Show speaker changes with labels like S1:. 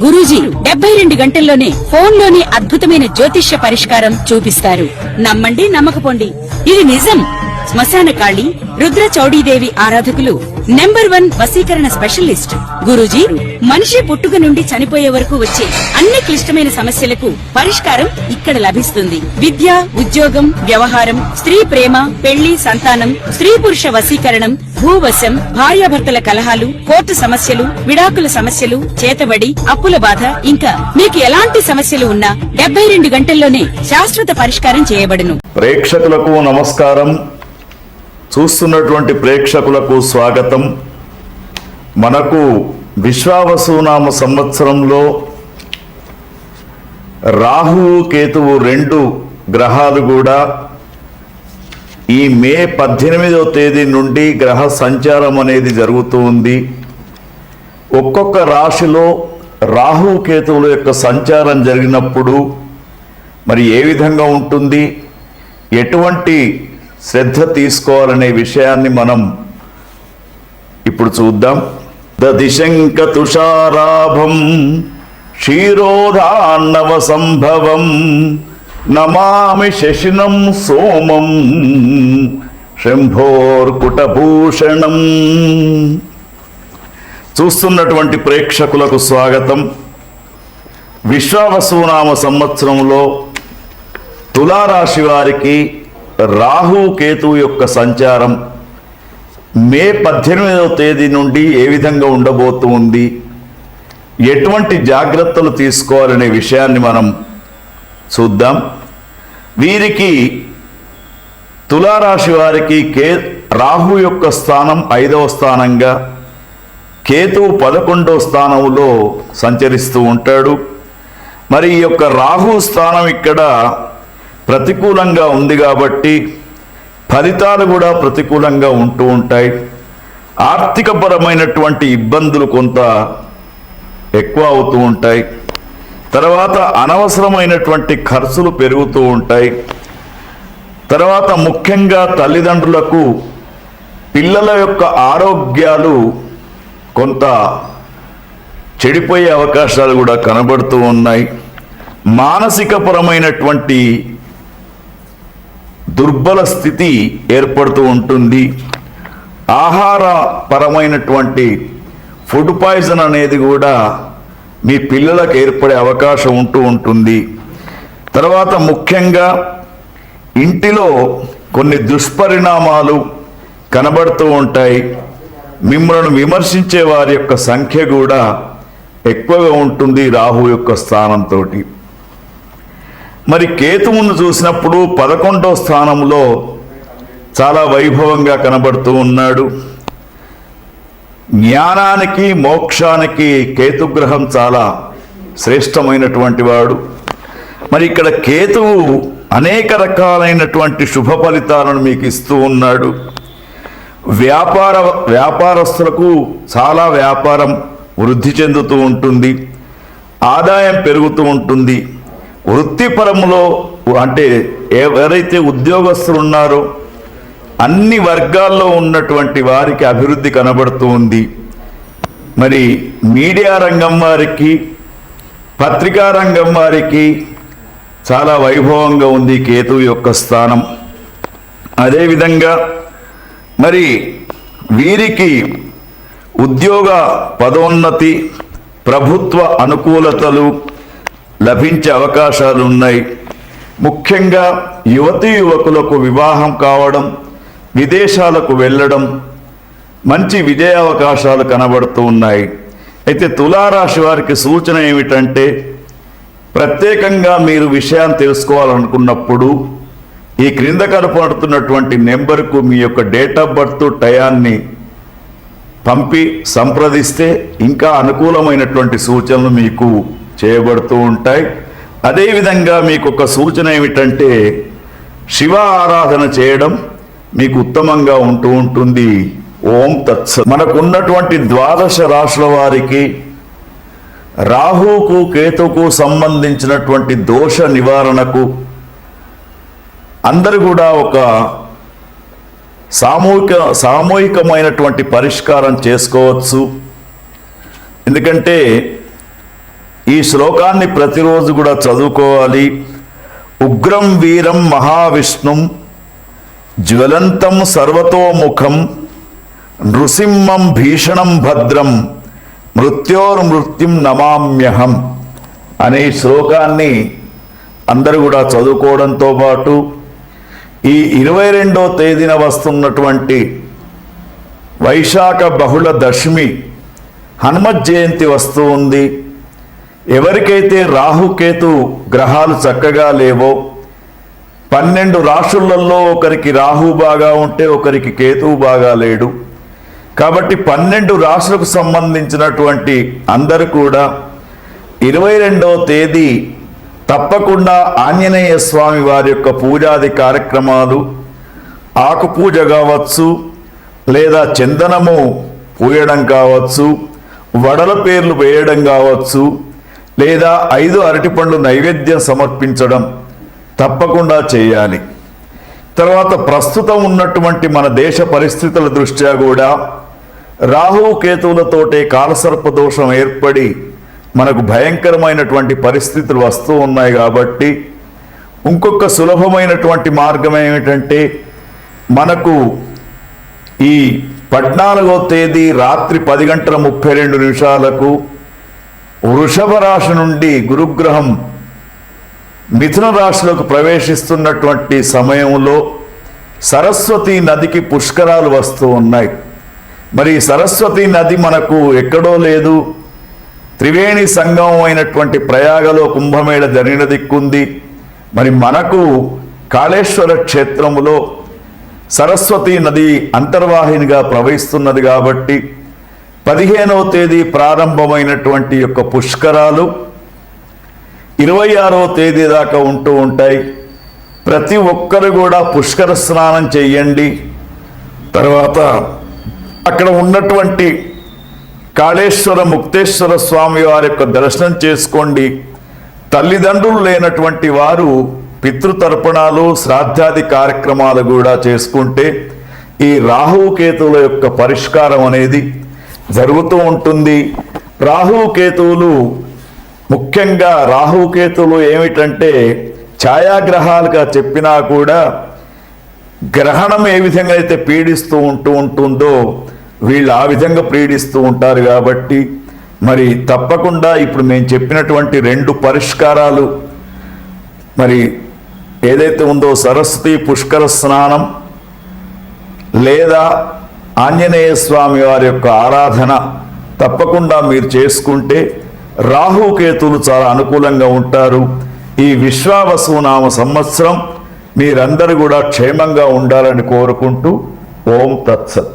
S1: గురూజీ 72 గంటల్లోనే ఫోన్లోనే అద్భుతమైన జ్యోతిష్య పరిష్కారం చూపిస్తారు. నమ్మండి నమ్మకపోండి, ఇది నిజం. శ్మశాన కాళి రుద్ర చౌడీదేవి ఆరాధకులు నంబర్ 1 వశీకరణ స్పెషలిస్ట్. గురూజీ మనిషి పుట్టుక నుండి చనిపోయే వరకు వచ్చే అన్ని క్లిష్టమైన సమస్యలకు పరిష్కారం ఇక్కడ లభిస్తుంది. విద్య, ఉద్యోగం, వ్యవహారం, స్త్రీ ప్రేమ, పెళ్లి, సంతానం, స్త్రీ పురుష వశీకరణం, భూవశం, భార్యాభర్తల కలహాలు, కోర్టు సమస్యలు, విడాకుల సమస్యలు, చేతబడి, అప్పుల బాధ, ఇంకా మీకు ఎలాంటి సమస్యలు ఉన్నా 72 గంటల్లోనే శాశ్వత పరిష్కారం చేయబడును.
S2: ప్రేక్షకులకు నమస్కారం. చూస్తున్నటువంటి ప్రేక్షకులకు స్వాగతం. మనకు విశ్వావసునామ సంవత్సరంలో రాహువు కేతువు 2 గ్రహాలు కూడా ఈ మే 18వ తేదీ నుండి గ్రహ సంచారం అనేది జరుగుతూ ఉంది. ఒక్కొక్క రాశిలో రాహువు కేతువుల యొక్క సంచారం జరిగినప్పుడు మరి ఏ విధంగా ఉంటుంది, ఎటువంటి శ్రద్ధ తీసుకోవాలనే విషయాన్ని మనం ఇప్పుడు చూద్దాం. దదిశంక తుషారాభం క్షీరోధాన్నవ సంభవం నమామి శశినం సోమం శంభోర్కుటభూషణం. చూస్తున్నటువంటి ప్రేక్షకులకు స్వాగతం. విశ్వావసునామ సంవత్సరంలో తులారాశి వారికి రాహు కేతువు యొక్క సంచారం మే 18వ తేదీ నుండి ఏ విధంగా ఉండబోతుంది, ఎటువంటి జాగ్రత్తలు తీసుకోవాలనే విషయాన్ని మనం చూద్దాం. వీరికి తులారాశి వారికి రాహు యొక్క స్థానం 5వ స్థానంగా, కేతువు 11వ స్థానంలో సంచరిస్తూ ఉంటాడు. మరి ఈ యొక్క రాహు స్థానం ఇక్కడ ప్రతికూలంగా ఉంది కాబట్టి ఫలితాలు కూడా ప్రతికూలంగా ఉంటూ ఉంటాయి. ఆర్థికపరమైనటువంటి ఇబ్బందులు కొంత ఎక్కువ అవుతూ ఉంటాయి. తర్వాత అనవసరమైనటువంటి ఖర్చులు పెరుగుతూ ఉంటాయి. తర్వాత ముఖ్యంగా తల్లిదండ్రులకు పిల్లల యొక్క ఆరోగ్యాలు కొంత చెడిపోయే అవకాశాలు కూడా కనబడుతూ ఉన్నాయి. మానసికపరమైనటువంటి దుర్బల స్థితి ఏర్పడుతూ ఉంటుంది. ఆహార పరమైనటువంటి ఫుడ్ పాయిజన్ అనేది కూడా మీ పిల్లలకు ఏర్పడే అవకాశం ఉంటూ ఉంటుంది. తర్వాత ముఖ్యంగా ఇంటిలో కొన్ని దుష్పరిణామాలు కనబడుతూ ఉంటాయి. మిమ్మల్ని విమర్శించే వారి యొక్క సంఖ్య కూడా ఎక్కువగా ఉంటుంది రాహు యొక్క స్థానంతో. మరి కేతువును చూసినప్పుడు 11వ స్థానంలో చాలా వైభవంగా కనబడుతూ ఉన్నాడు. జ్ఞానానికి మోక్షానికి కేతుగ్రహం చాలా శ్రేష్టమైనటువంటి వాడు. మరి ఇక్కడ కేతువు అనేక రకాలైనటువంటి శుభ ఫలితాలను మీకు ఇస్తూ ఉన్నాడు. వ్యాపారస్తులకు చాలా వ్యాపారం వృద్ధి చెందుతూ ఉంటుంది, ఆదాయం పెరుగుతూ ఉంటుంది. వృత్తిపరములో అంటే ఎవరైతే ఉద్యోగస్తులు ఉన్నారో అన్ని వర్గాల్లో ఉన్నటువంటి వారికి అభివృద్ధి కనబడుతూ ఉంది. మరి మీడియా రంగం వారికి, పత్రికా రంగం వారికి చాలా వైభవంగా ఉంది కేతువు యొక్క స్థానం. అదేవిధంగా మరి వీరికి ఉద్యోగ పదోన్నతి, ప్రభుత్వ అనుకూలతలు లభించే అవకాశాలు ఉన్నాయి. ముఖ్యంగా యువతీ యువకులకు వివాహం కావడం, విదేశాలకు వెళ్ళడం, మంచి విజయ అవకాశాలు కనబడుతూ ఉన్నాయి. అయితే తులారాశి వారికి సూచన ఏమిటంటే, ప్రత్యేకంగా మీరు విషయాన్ని తెలుసుకోవాలనుకున్నప్పుడు ఈ క్రింద కనపడుతున్నటువంటి నెంబర్కు మీ యొక్క డేట్ ఆఫ్ బర్త్ టయాన్ని పంపి సంప్రదిస్తే ఇంకా అనుకూలమైనటువంటి సూచనలు మీకు చేయబడుతూ ఉంటాయి. అదేవిధంగా మీకు ఒక సూచన ఏమిటంటే, శివ ఆరాధన చేయడం మీకు ఉత్తమంగా ఉంటూ ఉంటుంది. ఓం తత్సత్. మనకున్నటువంటి 12 రాశుల వారికి రాహుకు కేతుకు సంబంధించినటువంటి దోష నివారణకు అందరూ కూడా ఒక సామూహికమైనటువంటి పరిష్కారం చేసుకోవచ్చు. ఎందుకంటే ఈ శ్లోకాన్ని ప్రతిరోజు కూడా చదువుకోవాలి. ఉగ్రం వీరం మహావిష్ణుం జ్వలంతం సర్వతోముఖం నృసింహం భీషణం భద్రం మృత్యోర్మృత్యుం నమామ్యహం అనే శ్లోకాన్ని అందరూ కూడా చదువుకోవడంతో పాటు ఈ 22వ తేదీన వస్తున్నటువంటి వైశాఖ బహుళ దశమి హనుమత్ జయంతి వస్తూ ఉంది. ఎవరికైతే రాహుకేతు గ్రహాలు చక్కగా లేవో, 12 రాశులలో ఒకరికి రాహు బాగా ఉంటే ఒకరికి కేతువు బాగా లేడు. కాబట్టి 12 రాశులకు సంబంధించినటువంటి అందరూ కూడా 22వ తేదీ తప్పకుండా ఆంజనేయ స్వామి వారి యొక్క పూజాది కార్యక్రమాలు, ఆకు పూజ కావచ్చు, లేదా చందనము పూయడం కావచ్చు, వడల పేర్లు వేయడం కావచ్చు, లేదా 5 అరటిపండ్లు నైవేద్యం సమర్పించడం తప్పకుండా చేయాలి. తర్వాత ప్రస్తుతం ఉన్నటువంటి మన దేశ పరిస్థితుల దృష్ట్యా కూడా రాహు కేతువులతోటే కాలసర్ప దోషం ఏర్పడి మనకు భయంకరమైనటువంటి పరిస్థితులు వస్తూ ఉన్నాయి. కాబట్టి ఇంకొక సులభమైనటువంటి మార్గం ఏమిటంటే, మనకు ఈ 14వ తేదీ రాత్రి 10:32 వృషభ రాశి నుండి గురుగ్రహం మిథున రాశిలోకి ప్రవేశిస్తున్నటువంటి సమయంలో సరస్వతి నదికి పుష్కరాలు వస్తూ ఉన్నాయి. మరి సరస్వతి నది మనకు ఎక్కడో లేదు, త్రివేణి సంగమం అయినటువంటి ప్రయాగలో కుంభమేళ జరిగిన దిక్కుంది. మరి మనకు కాళేశ్వర క్షేత్రములో సరస్వతి నది అంతర్వాహినిగా ప్రవహిస్తున్నది. కాబట్టి 15వ తేదీ ప్రారంభమైనటువంటి యొక్క పుష్కరాలు 26వ తేదీ దాకా ఉంటూ ఉంటాయి. ప్రతి ఒక్కరు కూడా పుష్కర స్నానం చేయండి. తర్వాత అక్కడ ఉన్నటువంటి కాళేశ్వర ముక్తేశ్వర స్వామి వారి యొక్క దర్శనం చేసుకోండి. తల్లిదండ్రులు లేనటువంటి వారు పితృతర్పణాలు, శ్రాద్ధాది కార్యక్రమాలు కూడా చేసుకుంటే ఈ రాహుకేతువుల యొక్క పరిష్కారం అనేది జరుగుతూ ఉంటుంది. రాహుకేతువులు ముఖ్యంగా రాహుకేతువులు ఏమిటంటే ఛాయాగ్రహాలుగా చెప్పినా కూడా గ్రహణం ఏ విధంగా అయితే పీడిస్తూ ఉంటుందో వీళ్ళు ఆ విధంగా పీడిస్తూ ఉంటారు. కాబట్టి మరి తప్పకుండా ఇప్పుడు నేను చెప్పినటువంటి 2 పరిష్కారాలు మరి ఏదైతే ఉందో సరస్వతి పుష్కర స్నానం లేదా ఆంజనేయ స్వామి వారి యొక్క ఆరాధన తప్పకుండా మీరు చేసుకుంటే రాహుకేతువులు చాలా అనుకూలంగా ఉంటారు. ఈ విశ్వావసునామ సంవత్సరం మీరందరూ కూడా క్షేమంగా ఉండాలని కోరుకుంటూ ఓం తత్సత్.